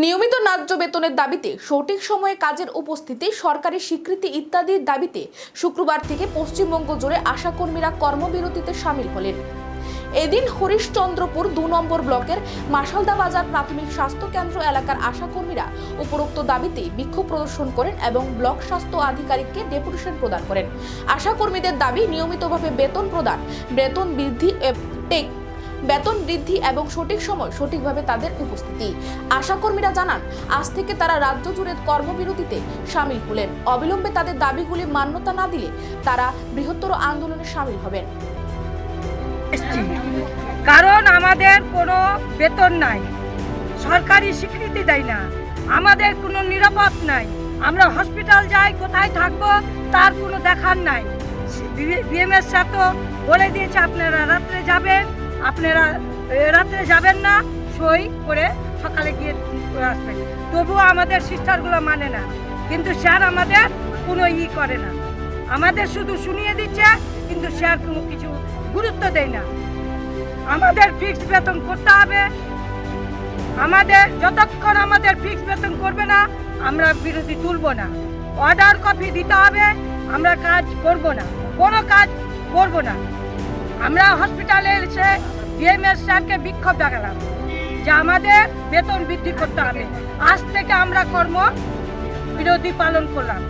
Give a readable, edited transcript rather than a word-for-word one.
নিয়মিত ন্যায্য বেতনের দাবিতে সঠিক সময়ে কাজের উপস্থিতি, সরকারি স্বীকৃতি ইত্যাদির দাবিতে শুক্রবার থেকে পশ্চিমবঙ্গ জুড়ে আশাকর্মীরা কর্মবিরতিতে সামিল হলেন। এদিন হরিশচন্দ্রপুর ২ নম্বর ব্লকের মাসালদা বাজার প্রাথমিক স্বাস্থ্য কেন্দ্র এলাকার আশাকর্মীরা উপরোক্ত দাবিতে বিক্ষোভ প্রদর্শন করেন এবং ব্লক স্বাস্থ্য আধিকারিককে ডেপুটেশন প্রদান করেন। আশাকর্মীদের দাবি নিয়মিতভাবে বেতন প্রদান, বেতন বৃদ্ধি এবং সঠিক সময় সঠিকভাবে তাদের উপস্থিতি। আশাকর্মীরা জানান, আজ থেকে তারা রাজ্য জুড়ে কর্মবিরতিতে সামিল হলেন। অবিলম্বে তাদের দাবিগুলি মান্যতা না দিলে তারা বৃহত্তর আন্দোলনে সামিল হবেন। কারণ আমাদের কোনো বেতন নাই, সরকারি স্বীকৃতি দেয় না, আমাদের কোনো নিরাপদ নাই। আমরা হসপিটাল যাই, কোথায় থাকবো তার কোনো দেখার নাই। বিএমএস স্যার তো বলে দিয়েছে আপনারা রাত্রে যাবেন না, সই করে সকালে গিয়ে আসবেন। তবুও আমাদের সিস্টারগুলো মানে না, কিন্তু স্যার আমাদের কোনো করে না, আমাদের শুধু শুনিয়ে দিচ্ছে, কিন্তু স্যার কোনো কিছু গুরুত্ব দেয় না। আমাদের ফিক্সড বেতন করতে হবে, আমাদের যতক্ষণ আমাদের ফিক্সড বেতন করবে না আমরা বিরতি তুলব না। অর্ডার কপি দিতে হবে, আমরা কাজ করব না, কোনো কাজ করব না। আমরা হসপিটালে এসে ডিএমএস স্যারকে বিক্ষোভ দেখালাম যে আমাদের বেতন বৃদ্ধি করতে হবে। আজ থেকে আমরা কর্ম বিরতি পালন করলাম।